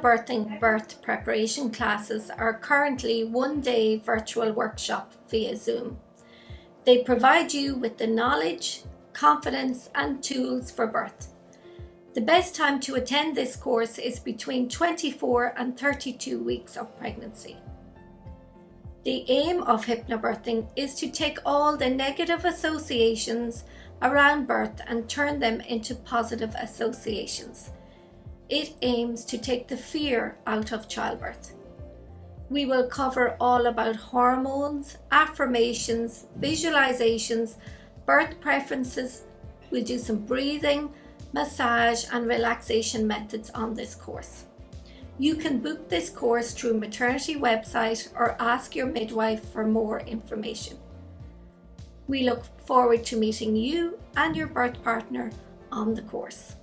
hypnobirthing birth preparation classes are currently one-day virtual workshop via Zoom. They provide you with the knowledge, confidence, and tools for birth. The best time to attend this course is between 24 and 32 weeks of pregnancy. The aim of hypnobirthing is to take all the negative associations around birth and turn them into positive associations. It aims to take the fear out of childbirth. We will cover all about hormones, affirmations, visualizations, birth preferences. We'll do some breathing, massage and relaxation methods on this course. You can book this course through maternity website or ask your midwife for more information. We look forward to meeting you and your birth partner on the course.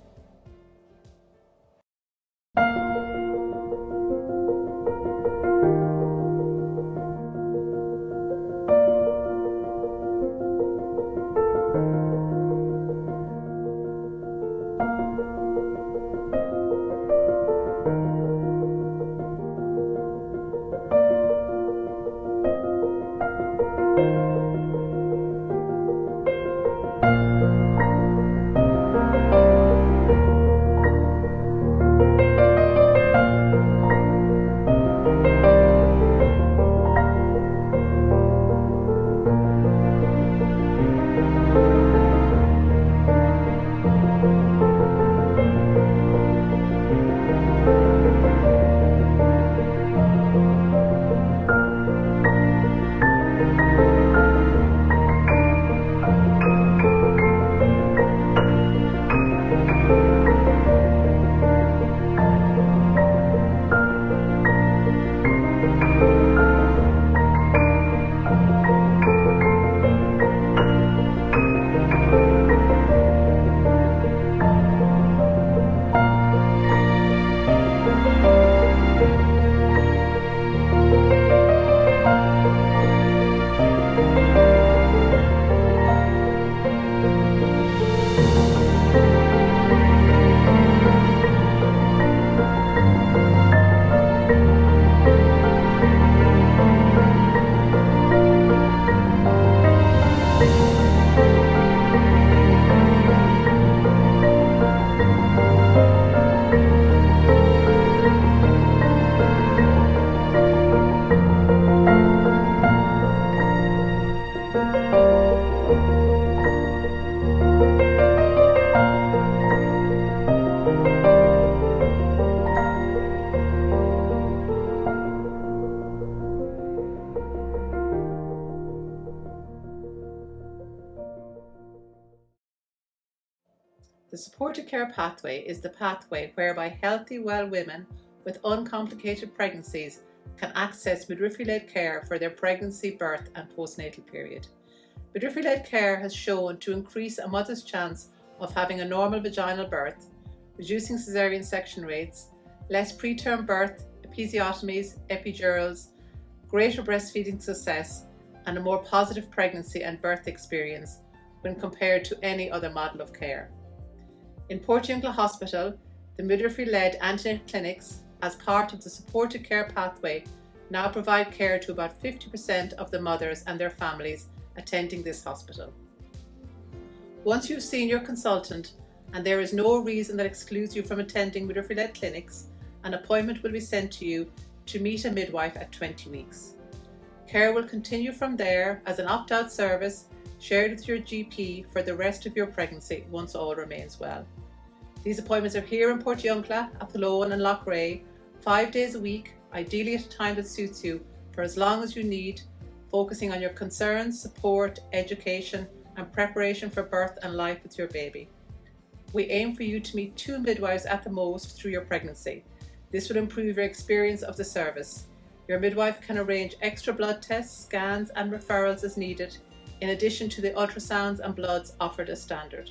The supported care pathway is the pathway whereby healthy, well women with uncomplicated pregnancies can access midwifery-led care for their pregnancy, birth and postnatal period. Midwifery-led care has shown to increase a mother's chance of having a normal vaginal birth, reducing caesarean section rates, less preterm birth, episiotomies, epidurals, greater breastfeeding success, and a more positive pregnancy and birth experience when compared to any other model of care. In Portiuncula Hospital, the midwifery-led antenatal clinics, as part of the supported care pathway, now provide care to about 50% of the mothers and their families attending this hospital. Once you've seen your consultant and there is no reason that excludes you from attending midwifery-led clinics, an appointment will be sent to you to meet a midwife at 20 weeks. Care will continue from there as an opt-out service shared with your GP for the rest of your pregnancy once all remains well. These appointments are here in Portiuncula, Athlone and Loughrea, 5 days a week, ideally at a time that suits you, for as long as you need, focusing on your concerns, support, education and preparation for birth and life with your baby. We aim for you to meet 2 midwives at the most through your pregnancy. This will improve your experience of the service. Your midwife can arrange extra blood tests, scans and referrals as needed, in addition to the ultrasounds and bloods offered as standard.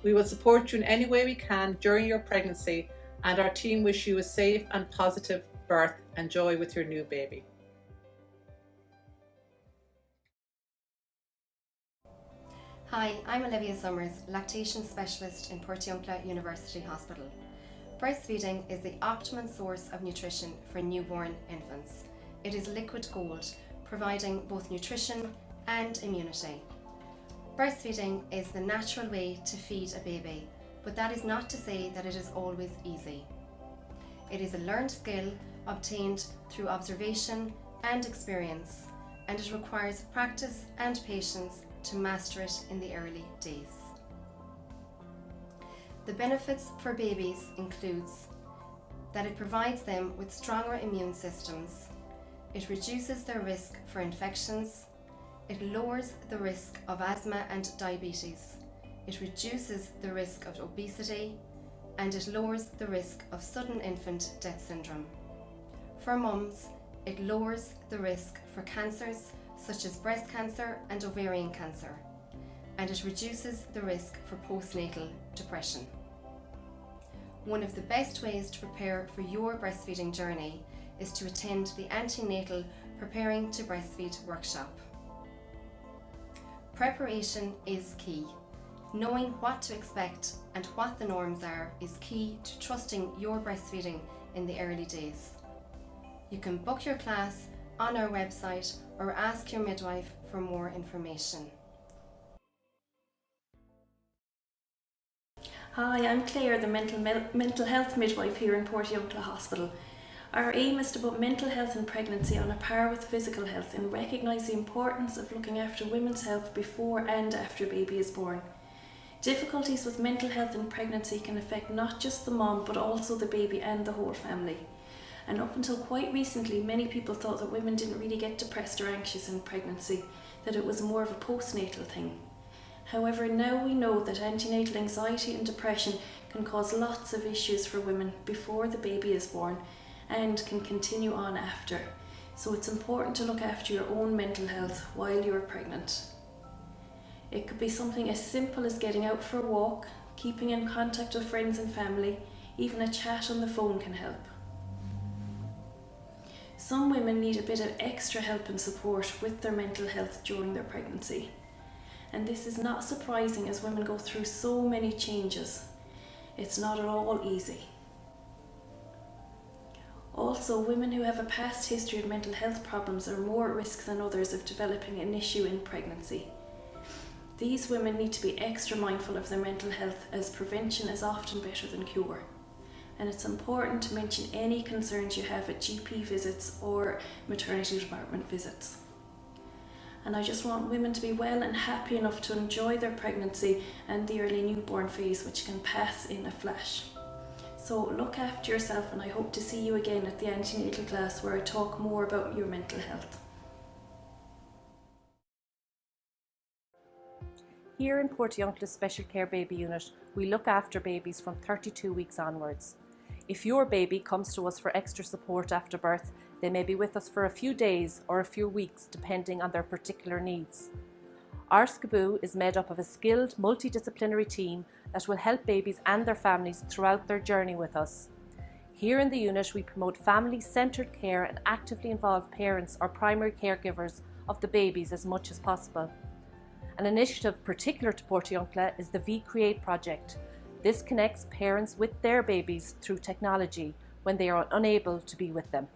We will support you in any way we can during your pregnancy, and our team wish you a safe and positive birth and joy with your new baby. Hi, I'm Olivia Summers, lactation specialist in Portiuncula University Hospital. Breastfeeding is the optimum source of nutrition for newborn infants. It is liquid gold, providing both nutrition and immunity. Breastfeeding is the natural way to feed a baby, but that is not to say that it is always easy. It is a learned skill obtained through observation and experience, and it requires practice and patience to master it in the early days. The benefits for babies includes that it provides them with stronger immune systems, it reduces their risk for infections, it lowers the risk of asthma and diabetes, it reduces the risk of obesity, and it lowers the risk of sudden infant death syndrome. For mums, it lowers the risk for cancers such as breast cancer and ovarian cancer, and it reduces the risk for postnatal depression. One of the best ways to prepare for your breastfeeding journey is to attend the Antenatal Preparing to Breastfeed workshop. Preparation is key. Knowing what to expect and what the norms are is key to trusting your breastfeeding in the early days. You can book your class on our website or ask your midwife for more information. Hi, I'm Claire, the mental health midwife here in Portiuncula Hospital. Our aim is to put mental health in pregnancy on a par with physical health and recognise the importance of looking after women's health before and after baby is born. Difficulties with mental health in pregnancy can affect not just the mom but also the baby and the whole family. And up until quite recently, many people thought that women didn't really get depressed or anxious in pregnancy, that it was more of a postnatal thing. However, now we know that antenatal anxiety and depression can cause lots of issues for women before the baby is born and can continue on after. So it's important to look after your own mental health while you're pregnant. It could be something as simple as getting out for a walk, keeping in contact with friends and family, even a chat on the phone can help. Some women need a bit of extra help and support with their mental health during their pregnancy. And this is not surprising as women go through so many changes. It's not at all easy. Also, women who have a past history of mental health problems are more at risk than others of developing an issue in pregnancy. These women need to be extra mindful of their mental health as prevention is often better than cure. And it's important to mention any concerns you have at GP visits or maternity department visits. And I just want women to be well and happy enough to enjoy their pregnancy and the early newborn phase, which can pass in a flash. So look after yourself, and I hope to see you again at the antenatal class where I talk more about your mental health. Here in Portiuncula's Special Care Baby Unit, we look after babies from 32 weeks onwards. If your baby comes to us for extra support after birth, they may be with us for a few days or a few weeks depending on their particular needs. Our SCABU is made up of a skilled multidisciplinary team that will help babies and their families throughout their journey with us. Here in the unit we promote family-centred care and actively involve parents or primary caregivers of the babies as much as possible. An initiative particular to Portiuncula is the V-Create project. This connects parents with their babies through technology when they are unable to be with them.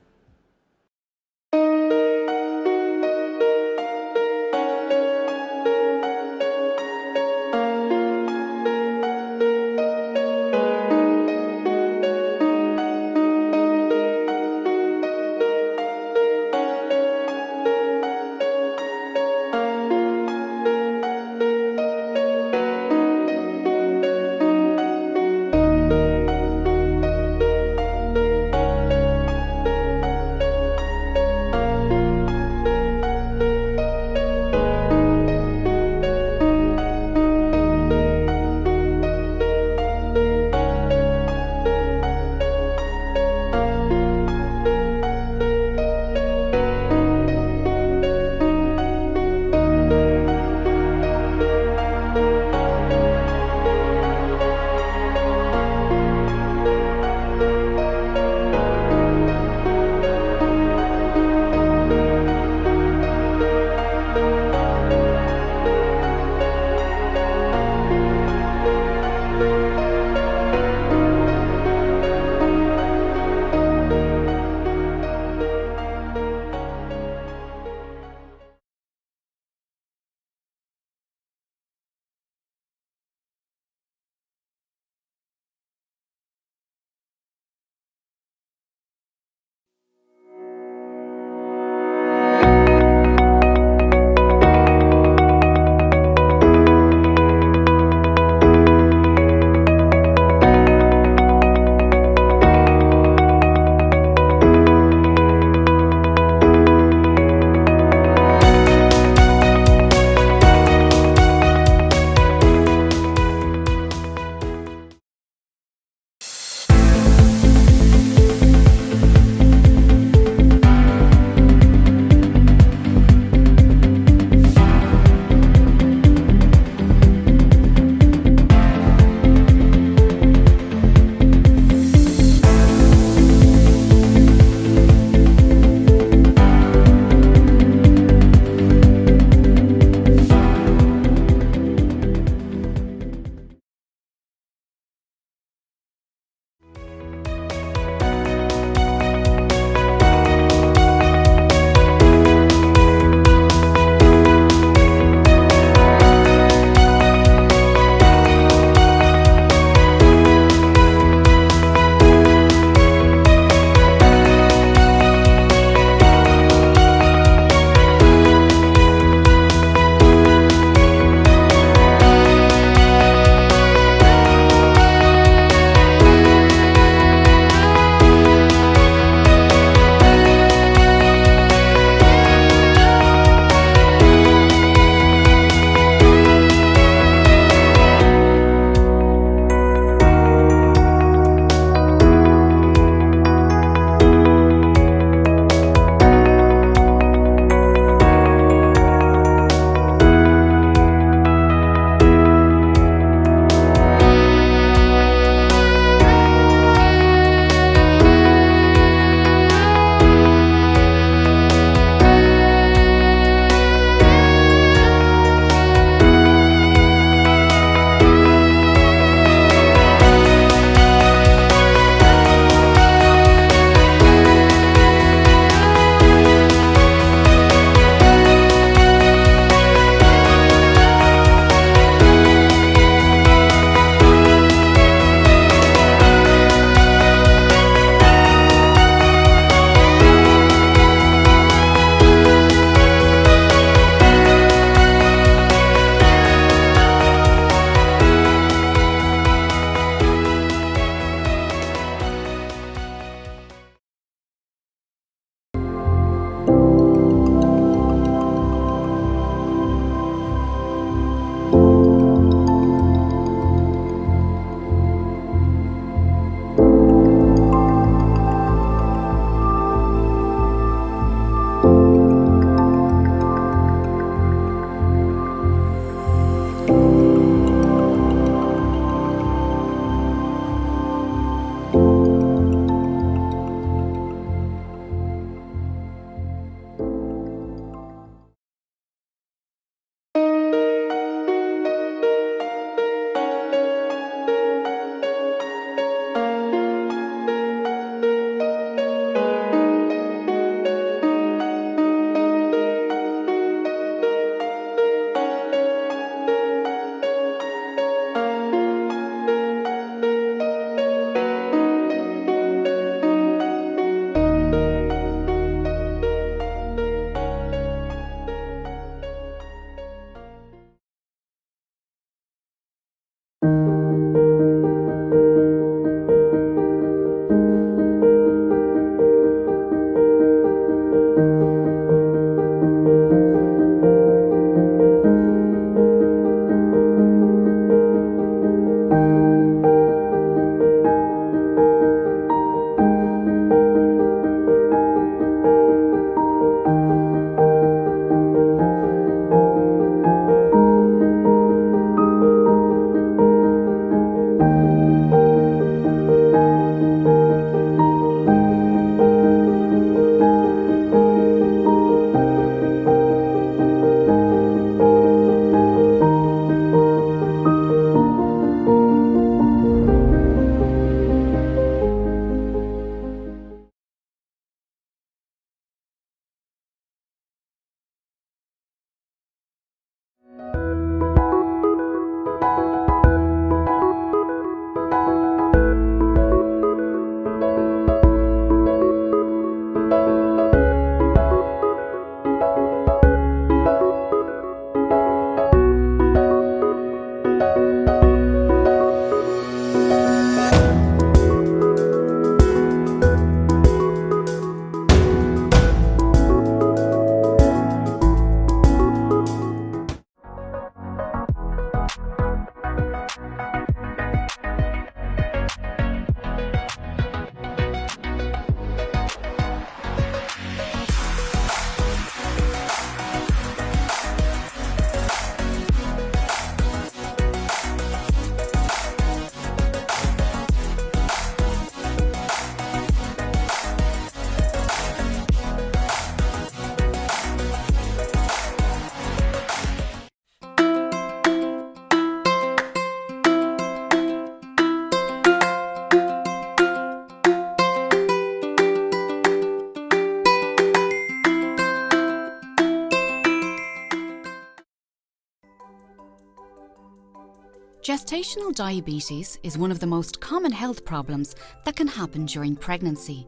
Gestational diabetes is one of the most common health problems that can happen during pregnancy.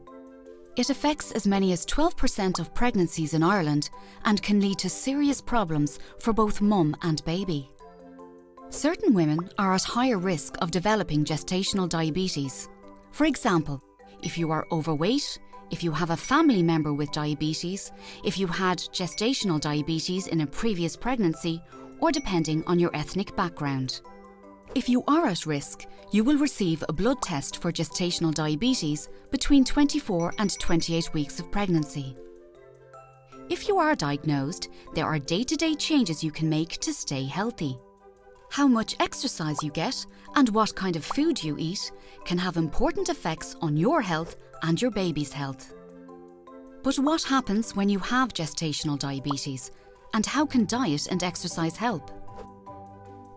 It affects as many as 12% of pregnancies in Ireland and can lead to serious problems for both mum and baby. Certain women are at higher risk of developing gestational diabetes. For example, if you are overweight, if you have a family member with diabetes, if you had gestational diabetes in a previous pregnancy, or depending on your ethnic background. If you are at risk, you will receive a blood test for gestational diabetes between 24 and 28 weeks of pregnancy. If you are diagnosed, there are day-to-day changes you can make to stay healthy. How much exercise you get and what kind of food you eat can have important effects on your health and your baby's health. But what happens when you have gestational diabetes, and how can diet and exercise help?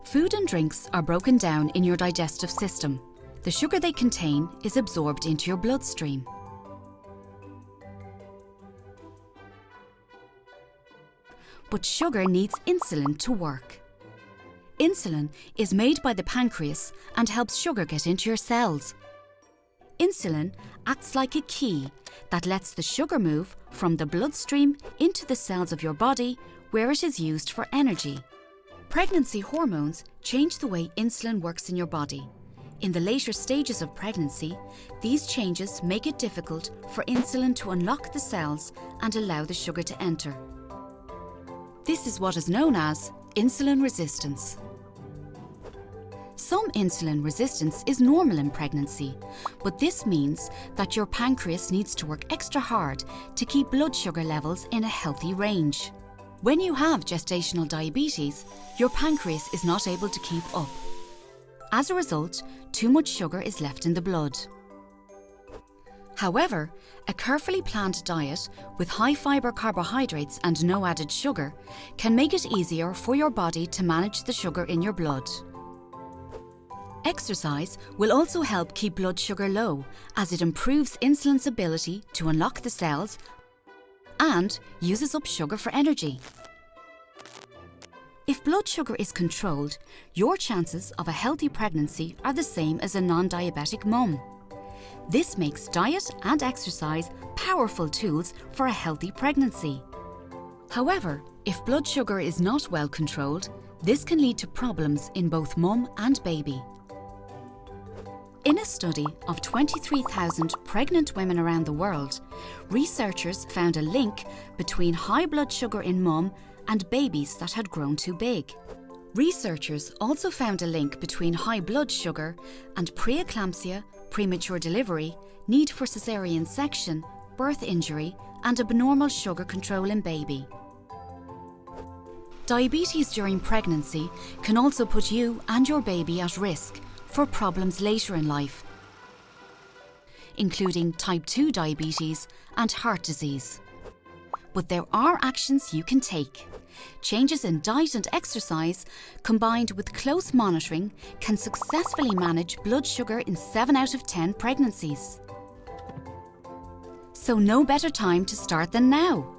Food and drinks are broken down in your digestive system. The sugar they contain is absorbed into your bloodstream. But sugar needs insulin to work. Insulin is made by the pancreas and helps sugar get into your cells. Insulin acts like a key that lets the sugar move from the bloodstream into the cells of your body, where it is used for energy. Pregnancy hormones change the way insulin works in your body. In the later stages of pregnancy, these changes make it difficult for insulin to unlock the cells and allow the sugar to enter. This is what is known as insulin resistance. Some insulin resistance is normal in pregnancy, but this means that your pancreas needs to work extra hard to keep blood sugar levels in a healthy range. When you have gestational diabetes, your pancreas is not able to keep up. As a result, too much sugar is left in the blood. However, a carefully planned diet with high-fibre carbohydrates and no added sugar can make it easier for your body to manage the sugar in your blood. Exercise will also help keep blood sugar low, as it improves insulin's ability to unlock the cells and uses up sugar for energy. If blood sugar is controlled, your chances of a healthy pregnancy are the same as a non-diabetic mum. This makes diet and exercise powerful tools for a healthy pregnancy. However, if blood sugar is not well controlled, this can lead to problems in both mum and baby. In a study of 23,000 pregnant women around the world, researchers found a link between high blood sugar in mum and babies that had grown too big. Researchers also found a link between high blood sugar and preeclampsia, premature delivery, need for caesarean section, birth injury, and abnormal sugar control in baby. Diabetes during pregnancy can also put you and your baby at risk for problems later in life, including type 2 diabetes and heart disease. But there are actions you can take. Changes in diet and exercise, combined with close monitoring, can successfully manage blood sugar in 7 out of 10 pregnancies. So no better time to start than now.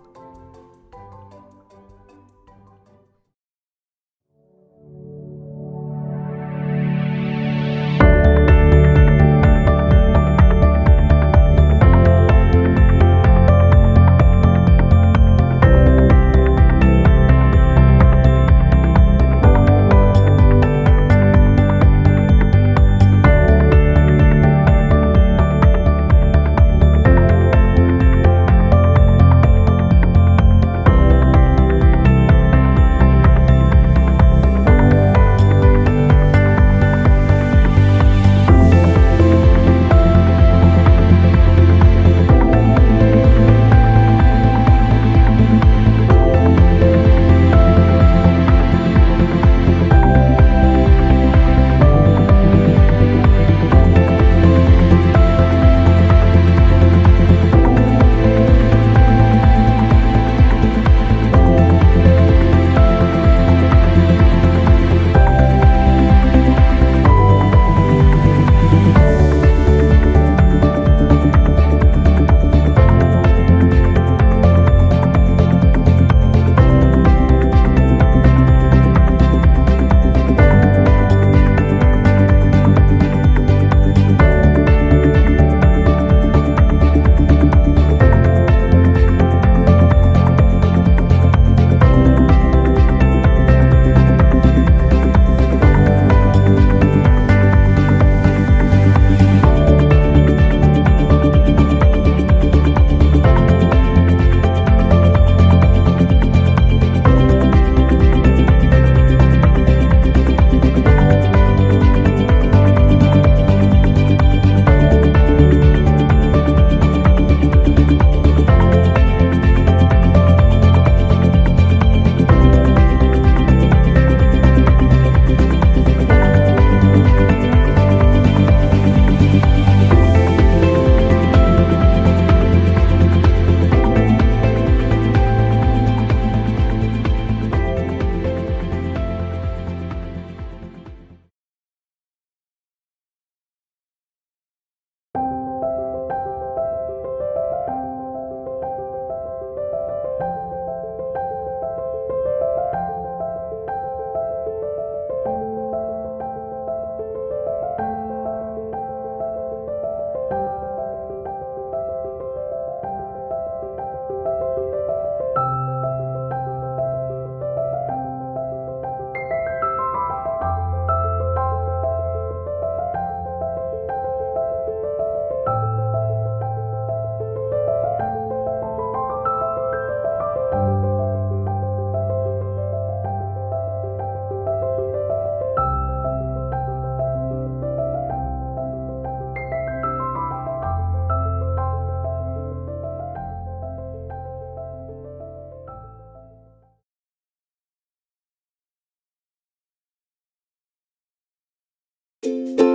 you.